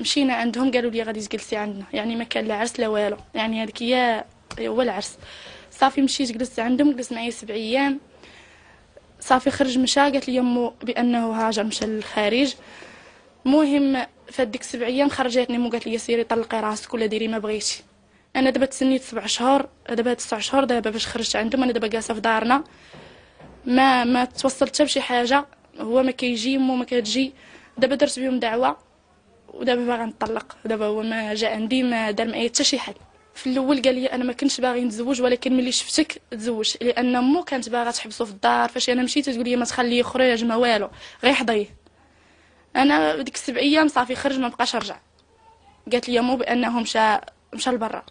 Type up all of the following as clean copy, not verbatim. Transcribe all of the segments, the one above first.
مشينا عندهم قالوا لي غادي تجلسي عندنا، يعني ما كان لا عرس لا والو، يعني هذيك هو العرس. صافي مشيت جلست عندهم، جلس معايا 7 ايام. صافي خرج مشى، قالت لي يمو بانه هاجر مشى للخارج. المهم فديك 7 ايام خرجتني مو، قالت لي سيري طلقي راسك ولا ديري ما بغيتي. انا دابا تسنيت 7 شهور، دابا 9 شهور دابا باش خرجت عندهم. انا دابا جالسه في دارنا، ما توصلت حتى بشي حاجه. هو ما كيجي، مو ما كتجي. دابا درت بهم دعوه ودابا باغا نطلق. دابا هو ما جا عندي، ما دار معايا حتى شي حل. في الاول قال لي انا ما كنتش باغي نتزوج، ولكن ملي شفتك تزوجت، لان مو كانت باغا تحبسو في الدار. فاش انا مشيت تقول لي ما تخليه يخرج ما والو، غير حضيه. انا ديك 7 ايام صافي خرج ما بقاش رجع. قالت لي مو بانه مشى لبرا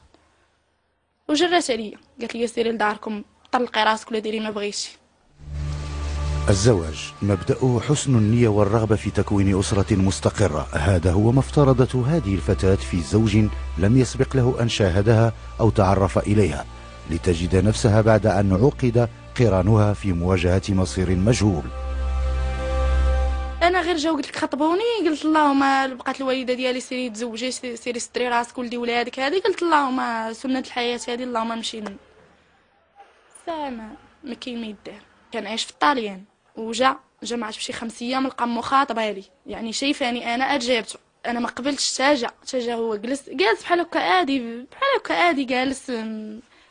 وجرات عليا، قالت لي سيري لداركم طلقي راسك ولا ديري ما بغيتي. الزواج مبدأه حسن النية والرغبة في تكوين أسرة مستقرة. هذا هو ما افترضته هذه الفتاة في زوج لم يسبق له أن شاهدها أو تعرف إليها، لتجد نفسها بعد أن عقد قرانها في مواجهة مصير مجهول. انا غير جاو قلت لك خطبوني، قلت اللهم بقات الوالده ديالي سيري تزوجي سيري ستري راسك ولدي ولادك هذه، قلت اللهم سنه الحياه هذه اللهم نمشي. ما كاين ما يدار. كان عايش في الطاليان وجا معاش بشي 5 ايام لقى مخاطبه لي، يعني شايفاني انا اجابته. انا ما قبلتش حتى جا هو جالس بحال هكا عادي جالس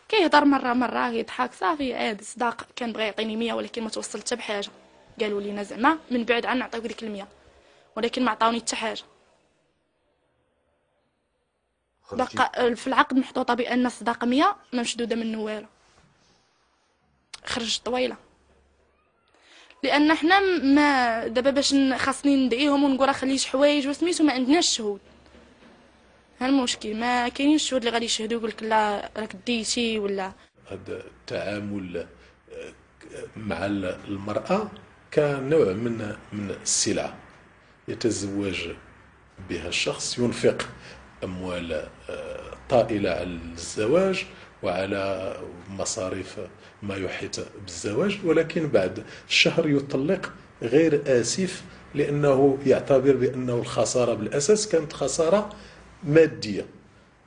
كيهضر مره يضحك صافي عادي صداق. كان بغى يعطيني 100 ولكن ما توصلت حتى بحاجه. قالوا لينا زعما من بعد عن نعطيوك ديك 100 ولكن ما عطاوني حتى حاجه. بقى في العقد محطوطه بان الصداقه 100 ما مشدوده منه والو. خرجت طويله لان حنا ما دابا باش خاصني ندعيهم ونقول راه خليت حوايج وسميتو ما عندناش شهود. ها المشكل، ما كاينينش الشهود اللي غادي يشهدوا يقول لك لا راك ديتي ولا. هذا التعامل مع المرأة كنوع من السلعة يتزوج بها الشخص، ينفق أموال طائلة على الزواج وعلى مصاريف ما يحيط بالزواج، ولكن بعد الشهر يطلق غير آسف، لأنه يعتبر بأنه الخسارة بالأساس كانت خسارة مادية،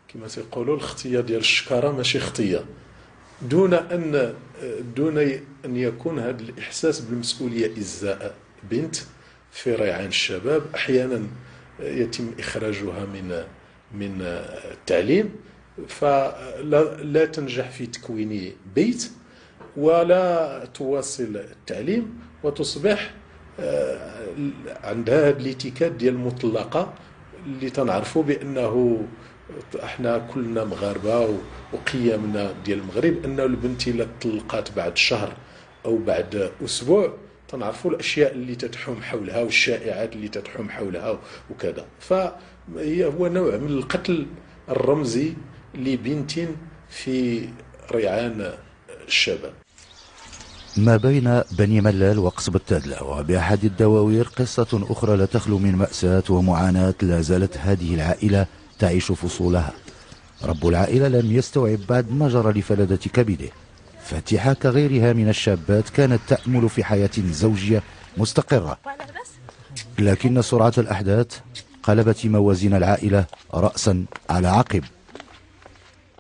كما تيقولوا الختية ديال الشكارة ماشي ختية، دون أن يكون هذا الإحساس بالمسؤولية إزاء بنت في ريعان الشباب. أحيانا يتم إخراجها من التعليم، فلا تنجح في تكوين بيت ولا تواصل التعليم، وتصبح عندها هذا الاتكاد ديال المطلقة اللي تنعرفوا بأنه احنا كلنا مغاربه وقيمنا ديال المغرب انه البنت الا طلقات بعد شهر او بعد اسبوع تنعرفوا الاشياء اللي تتحوم حولها والشائعات اللي تتحوم حولها وكذا. فهو نوع من القتل الرمزي لبنت في ريعان الشباب. ما بين بني ملال وقصبة تادلة وبأحد الدواوير قصة أخرى لا تخلو من مأساة ومعاناة لا زالت هذه العائلة تعيش فصولها. رب العائلة لم يستوعب بعد ما جرى لفلذة كبده. فاتحة كغيرها من الشابات كانت تأمل في حياة زوجية مستقرة، لكن سرعة الأحداث قلبت موازين العائلة رأسا على عقب.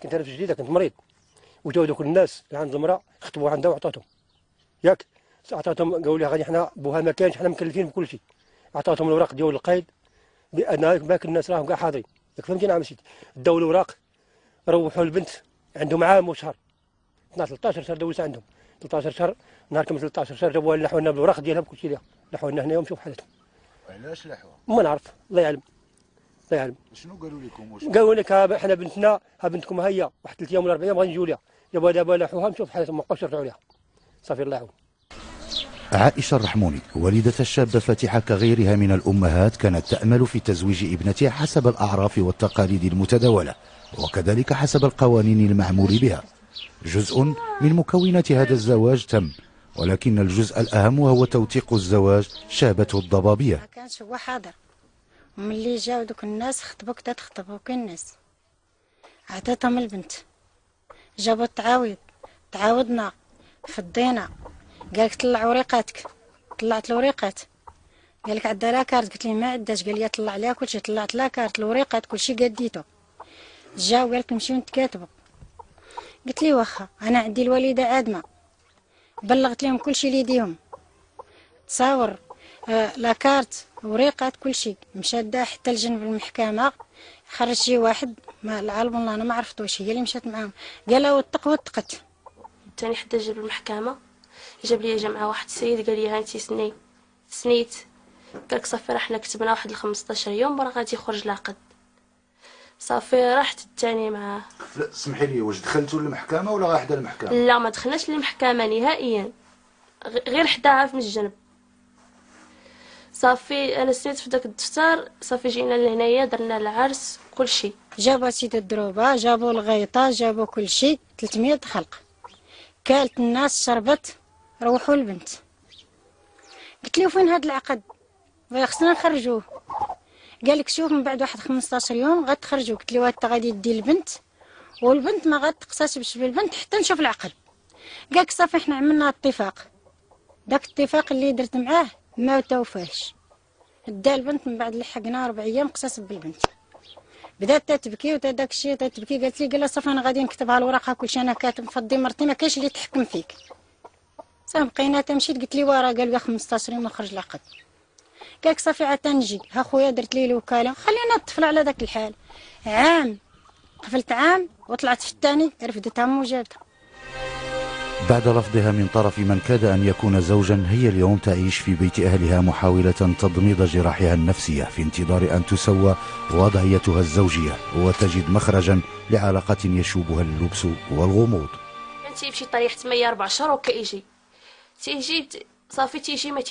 كنت أنا في جديدة، كنت مريض، وجاو دوك الناس اللي عند المرأة خطبوا عندها وعطاتهم، ياك عطاتهم قالوا لها غادي حنا بوها ما كانش، حنا مكلفين بكل شيء. عطاتهم الوراق ديال القيد بان باك الناس راهم كاع حاضرين، ياك فهمتي. نعم مشيت داو الوراق، روحوا البنت عندهم عام وشهر 13 شهر دوزت عندهم 13 شهر. نهار كمل 13 شهر جابوها لحوا لنا بالوراق ديالها بكل شيء، لحوا لنا هنا ونشوف حالتهم. علاش لحوا؟ ما نعرف، الله يعلم الله يعلم. شنو قالوا لكم؟ قالوا لك حنا بنتنا بنتكم هيا واحد 3 ايام ولا 4 ايام غادي نجيو لها، دابا لحوها نشوف حالتهم، ما بقاوش يرجعوا لها صافي الله يعاون. عائشة الرحموني والدة الشابة فاتحة كغيرها من الأمهات كانت تأمل في تزويج ابنتها حسب الأعراف والتقاليد المتداولة، وكذلك حسب القوانين المعمول بها. جزء من مكونات هذا الزواج تم، ولكن الجزء الأهم وهو توثيق الزواج شابته الضبابية. ما كانش هو حاضر، وملي جاو دوك الناس خطبوك تخطبوك الناس، عطاتهم البنت، جابوا التعاويض، تعاودنا فضينا، قالك طلع وريقاتك، طلعت الوريقات، قال لك عندها لاكارت، قلت ليه ما عندهاش، قال لي طلع عليها كلشي، طلعت لاكارت الوريقات كلشي قديته، جا وقال لك نمشيو نتكاتبوا. قلت ليه واخا، انا عندي الوالده عادمه، بلغت لهم كلشي ليديهم، تصاور لاكارت وريقات كلشي، مشات دا حتى لجنب المحكمه، خرج شي واحد ما العالم والله انا ما عرفتوش، هي اللي مشات معاهم، قالها وثقت. تاني حتى جاب المحكمه، جاب لي جمعه واحد السيد قال لي ها انت سنيت، قالك صافي راه حنا كتبنا واحد 15 يوم راه غادي يخرج العقد. صافي رحت الثاني معاه. لا سمحي لي، واش دخلتوا للمحكمه ولا غير حدا المحكمه؟ لا ما دخلناش للمحكمه نهائيا، غير حداها من الجنب. صافي انا سنيت في داك الدفتر، صافي جينا لهنايا درنا العرس كلشي، جابوا سيد الدروبه، جابوا الغيطه، جابوا كلشي، 300 خلق، كالت الناس، شربت، روحوا البنت. قلت له فين هذا العقد؟ خصنا نخرجوه. قال لك شوف من بعد واحد 15 يوم غتخرجوا. قلت له انت غادي دير البنت، والبنت ما غتقتسبش بالبنت حتى نشوف العقد. قال لك صافي حنا عملنا اتفاق، داك الاتفاق اللي درت معاه ما توفاش. دا البنت من بعد لحقنا 4 ايام اقتسب بالبنت، بدات تتبكي داك الشيء تتبكي. قالت لي قال صافي انا غادي نكتبها الورقه كلشي، انا كاتب فضي مرتي ما كاينش اللي يتحكم فيك. صافي بقينا تمشيت قلت لي ورا، قال لي 15 يوم نخرج العقد. قالك صافي عاد تنجي، ها خويا درت ليه الوكاله، خلينا الطفل على داك الحال. عام قفلت عام وطلعت في الثاني رفدتها وجابتها. بعد رفضها من طرف من كاد أن يكون زوجا، هي اليوم تعيش في بيت أهلها محاولة تضميد جراحها النفسية في انتظار أن تسوى وضعيتها الزوجية وتجد مخرجا لعلاقة يشوبها اللبس والغموض. تيمشي طريح 8 4 شهور وكيجي تيجي صافي تيجي ما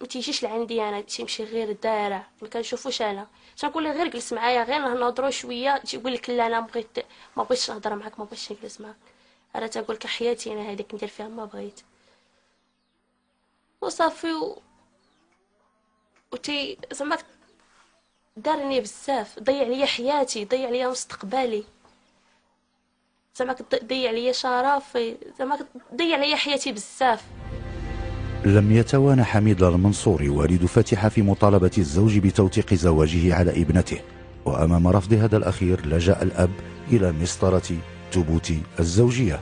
تيجيش لعندي انا، تيمشي غير الدارع ما كنشوفوش. انا تنقول له غير جلس معايا غير نهضروا شويه، تيقول لك لا انا ما بغيتش نهضر معاك، ما بغيتش نجلس معاك. انا تنقول لك حياتي انا هذيك ندير فيها ما بغيت وصافي وتي زعما دارني بزاف، ضيع لي حياتي، ضيع لي مستقبلي، زعما ضيع لي شرفي، زعما ضيع لي حياتي بزاف. لم يتوانى حميد المنصوري والد فاتحة في مطالبة الزوج بتوثيق زواجه على ابنته، وأمام رفض هذا الأخير لجأ الأب إلى مسطرة ثبوت الزوجية.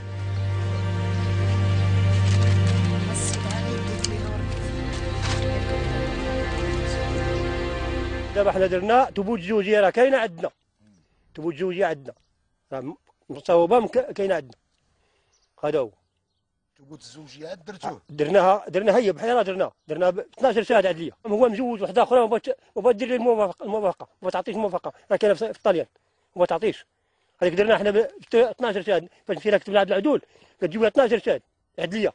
دابا حنا درنا ثبوت الزوجيه، راه كاينه عندنا ثبوت الزوجيه، عندنا راه مصوبه كاينه عندنا. هذا هو ثبوت الزوجيه درتوه؟ درناها هي بحال درناها ب 12 شهاده عدليه. هو مزوج وحده اخرى وما دير لي الموافقه، ما تعطيش الموافقه، راه كاينه في الطليان وما تعطيش. هذيك درنا حنا ب 12 شهاده، فاش مشينا كتبنا عند العدول كتجيب لنا 12 شهاده عدليه،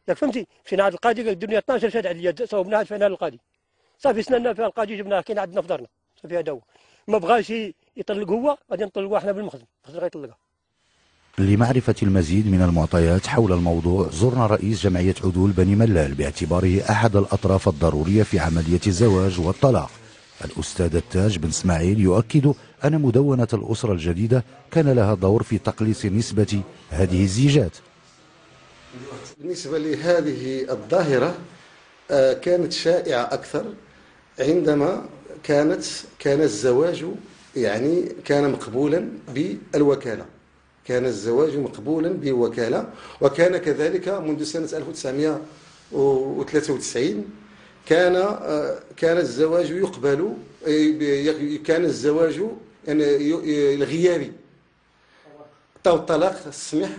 ياك فهمتي؟ مشينا عند القاضي قال دير لنا 12 شهاده عدليه، صوبناها دفعناها للقاضي. صافي سننا فيها القاضي جبناها كاين عندنا في دارنا. صافي هذا هو، ما بغاش يطلق هو غادي نطلقوها حنا بالمخزن، غيطلقها. لمعرفة المزيد من المعطيات حول الموضوع زرنا رئيس جمعية عدول بني ملال باعتباره أحد الأطراف الضرورية في عملية الزواج والطلاق. الأستاذ التاج بن اسماعيل يؤكد أن مدونة الأسرة الجديدة كان لها دور في تقليص نسبة هذه الزيجات. بالنسبة لهذه الظاهرة كانت شائعة أكثر عندما كان الزواج يعني كان مقبولا بالوكالة، كان الزواج مقبولا بوكالة، وكان كذلك منذ سنة 1993 كان الزواج يقبل، كان الزواج يعني الغيابي، الطلاق السمح،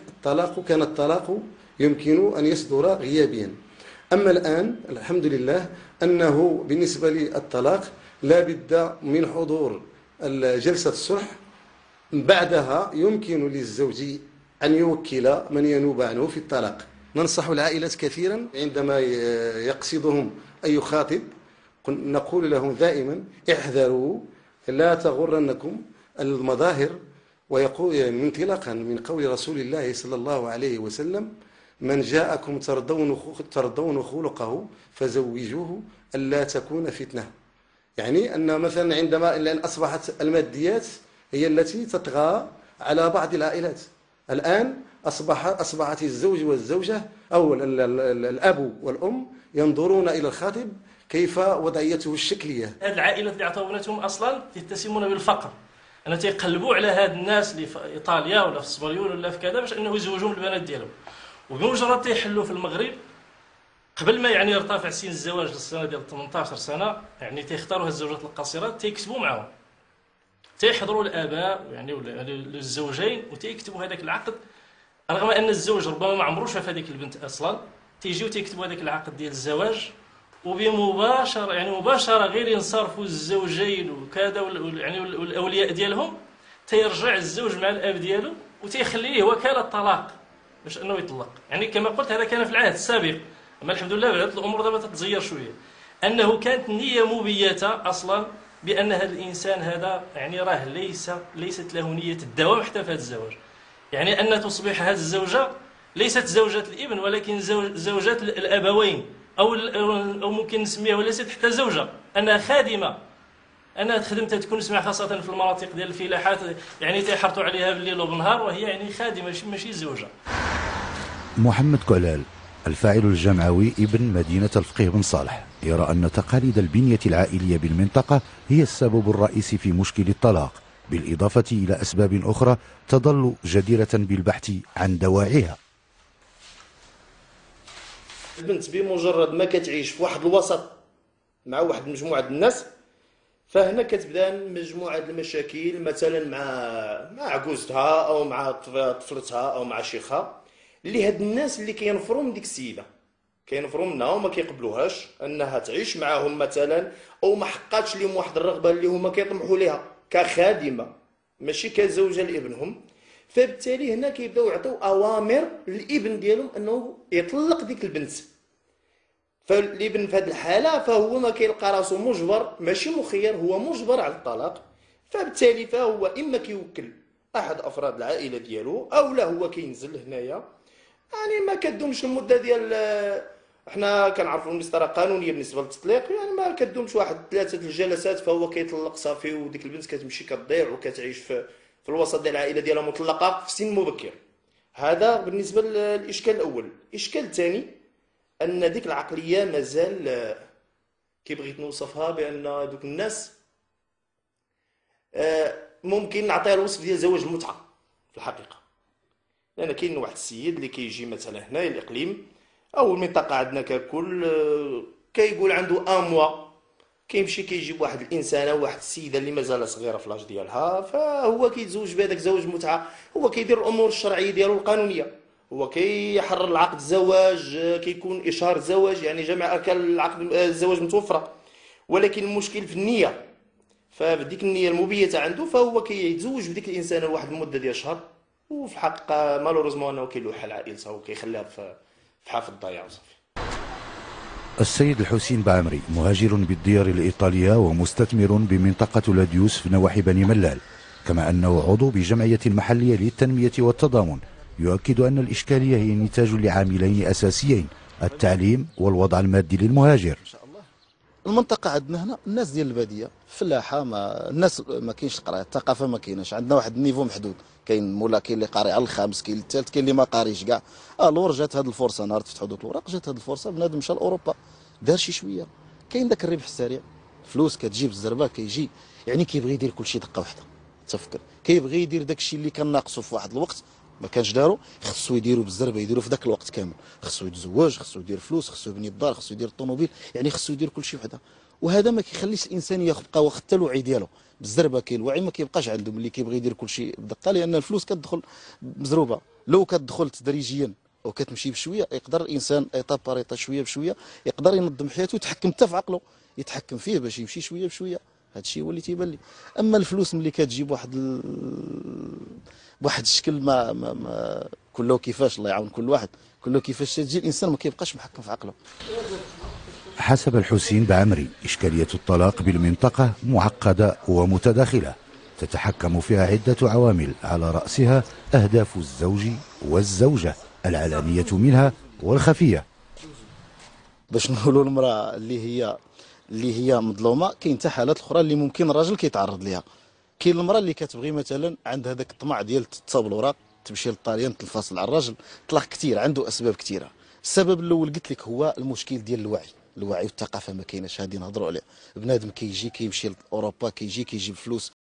كان الطلاق يمكن أن يصدر غيابيا. أما الآن الحمد لله أنه بالنسبة للطلاق لا بد من حضور جلسة الصلح، بعدها يمكن للزوج أن يوكل من ينوب عنه في الطلاق. ننصح العائلات كثيرا عندما يقصدهم أن يخاطب، نقول لهم دائما احذروا لا تغرنكم المظاهر، ويقول انطلاقا من قول رسول الله صلى الله عليه وسلم من جاءكم ترضون خلقه فزوجوه ألا تكون فتنة. يعني أن مثلا عندما أصبحت الماديات هي التي تطغى على بعض العائلات، الآن أصبحت الزوج والزوجة أو الأب والأم ينظرون إلى الخاطب كيف وضعيته الشكليه. هذه العائلات اللي عطاو بناتهم اصلا يتسمون بالفقر، انا تيقلبوا على هاد الناس اللي في ايطاليا ولا في اسبانيول ولا في كذا باش انه يزوجوهم البنات ديالهم، وبمجرد تيحلوا في المغرب قبل ما يعني يرتفع سن الزواج للسنه ديال 18 سنه، يعني تيختاروا هاد الزوجات القصيرات تيكتبوا معاهم، تيحضروا الاباء يعني ولا الزوجين وتيكتبوا هذاك العقد، رغم ان الزوج ربما ما عمرو شاف هذيك البنت اصلا، تيجيو تيكتبوا هذاك العقد ديال الزواج، وبمباشره يعني مباشره غير ينصرفوا الزوجين وكذا يعني والاولياء ديالهم، تيرجع الزوج مع الاب ديالو وتيخليه وكاله الطلاق باش انه يطلق. يعني كما قلت هذا كان في العهد السابق، اما الحمد لله بدات الامور دابا تتغير شويه، انه كانت نيه مبيته اصلا بان هذا الانسان هذا يعني راه ليست له نيه الدوام حتى في هذا الزواج، يعني ان تصبح هذه الزوجه ليست زوجة الابن ولكن زوجة الابوين، او ممكن نسميها وليست حتى زوجه، انها خادمه، انها تخدم تكون اسمها خاصه في المناطق ديال الفلاحات يعني تيحرطوا عليها بالليل وبالنهار، وهي يعني خادمه ماشي زوجه. محمد كعلال الفاعل الجمعوي ابن مدينة الفقيه بن صالح يرى أن تقاليد البنية العائلية بالمنطقة هي السبب الرئيسي في مشكل الطلاق، بالإضافة إلى أسباب أخرى تظل جديرة بالبحث عن دواعيها. البنت بمجرد ما كتعيش في واحد الوسط مع واحد مجموعة الناس، فهنا كتبدا مجموعة المشاكل مثلا مع عجوزتها أو مع طفلتها أو مع شيخها، اللي هاد الناس اللي كينفروا من ديك السيده، كينفروا منها وما كيقبلوهاش انها تعيش معاهم مثلا، او ما حقاتش لهم واحد الرغبه اللي هما كيطمحوا ليها كخادمه ماشي كزوجه لابنهم، فبالتالي هنا كيبداو يعطيو اوامر للابن ديالهم انه يطلق ديك البنت. فالابن في هذه الحاله فهو ما كيلقى راسو مجبر، ماشي مخير، هو مجبر على الطلاق، فبالتالي فهو اما كيوكل احد افراد العائله ديالو او لا هو كينزل هنايا. يعني ما كدومش المده ديال احنا كنعرفوا المسطره قانونيه بالنسبه للتطليق، يعني ما كدومش واحد 3 الجلسات فهو كيطلق صافي، وديك البنت كتمشي كتضيع وكتعيش في الوسط ديال العائله ديالها مطلقه في سن مبكر. هذا بالنسبه للاشكال الاول. الاشكال الثاني ان ديك العقليه مازال كي بغيت نوصفها بان دوك الناس ممكن نعطيها الوصف ديال زواج المتعه في الحقيقه، لان كاين واحد السيد اللي كيجي مثلا هنايا الاقليم او المنطقه عندنا ككل، كيقول عنده موا، كيمشي كيجيب واحد الانسانه واحد السيده اللي مازال صغيره في لاج ديالها، فهو كيتزوج بهذاك زواج متعه، هو كيدير الامور الشرعيه ديالو القانونيه، هو كيحرر العقد الزواج، كيكون اشهار الزواج، يعني جميع اركان العقد الزواج متوفره، ولكن المشكل في النيه. فبديك النيه المبيته عنده فهو كيتزوج بديك الانسانه لواحد المده ديال شهر، وفي الحقيقه مالوريزمون انه كيلوح على عائلته وكيخليها في حافظ الضياع وصافي. السيد الحسين بعمري مهاجر بالديار الإيطالية ومستثمر بمنطقة لاديوس في نواحي بني ملال، كما أنه عضو بجمعية محلية للتنمية والتضامن، يؤكد أن الإشكالية هي نتاج لعاملين أساسيين: التعليم والوضع المادي للمهاجر. المنطقة عندنا هنا الناس ديال البادية فلاحة، الناس ما كاينش القرايه، الثقافة ما كايناش، عندنا واحد النيفو محدود، كاين مولا كاين اللي قاري على الخامس، كاين الثالث، كاين اللي ما قاريش كاع. الور جات هذه الفرصة، نهار تفتحوا دوك الوراق جات هذه الفرصة، بنادم مشى لاوروبا دار شي شوية، كاين داك الربح السريع، فلوس كتجيب الزربة كيجي، يعني كيبغي يدير كلشي دقة واحدة، تفكر كيبغي يدير داك الشيء اللي كان ناقصو في واحد الوقت ما كانش دارو، خصو يديرو بالزربه، يديرو في ذاك الوقت كامل، خصو يتزوج، خصو يدير فلوس، خصو يبني الدار، خصو يدير الطوموبيل، يعني خصو يدير كلشي وحده. وهذا ما كيخليش الانسان يبقى واخد حتى الوعي ديالو بالزربه، كاين الوعي ما كيبقاش عنده ملي كيبغي يدير كلشي بدقه، لان الفلوس كتدخل مزروبه، لو كتدخل تدريجيا وكتمشي بشويه يقدر الانسان ايطاب بار ايطاب شويه بشويه يقدر ينظم حياته ويتحكم حتى في عقله، يتحكم فيه باش يمشي شويه بشويه. هذا الشيء هو اللي تيبان لي. اما الفلوس ملي كتجيب بواحد الشكل ما كله كيفاش، الله يعاون كل واحد، كله كيفاش تجي الانسان ما كيبقاش محكم في عقله. حسب الحسين بعمري إشكالية الطلاق بالمنطقة معقدة ومتداخلة، تتحكم فيها عدة عوامل، على رأسها أهداف الزوج والزوجة العلانية منها والخفية. باش نقولوا المرأة اللي هي مظلومة، كاين حتى حالات اخرى اللي ممكن الراجل كيتعرض ليها. كاين المرأة اللي كتبغي مثلا عندها هذاك الطمع ديال تتصاب الوراق، تمشي للطاليان تنفصل على الراجل، طلاق كثير عنده اسباب كثيره. السبب الاول قلت لك هو المشكل ديال الوعي. الوعي والثقافه ما كايناش، هذه نهضروا عليها. بنادم كيجي كيمشي لاوروبا كيجي كيجيب فلوس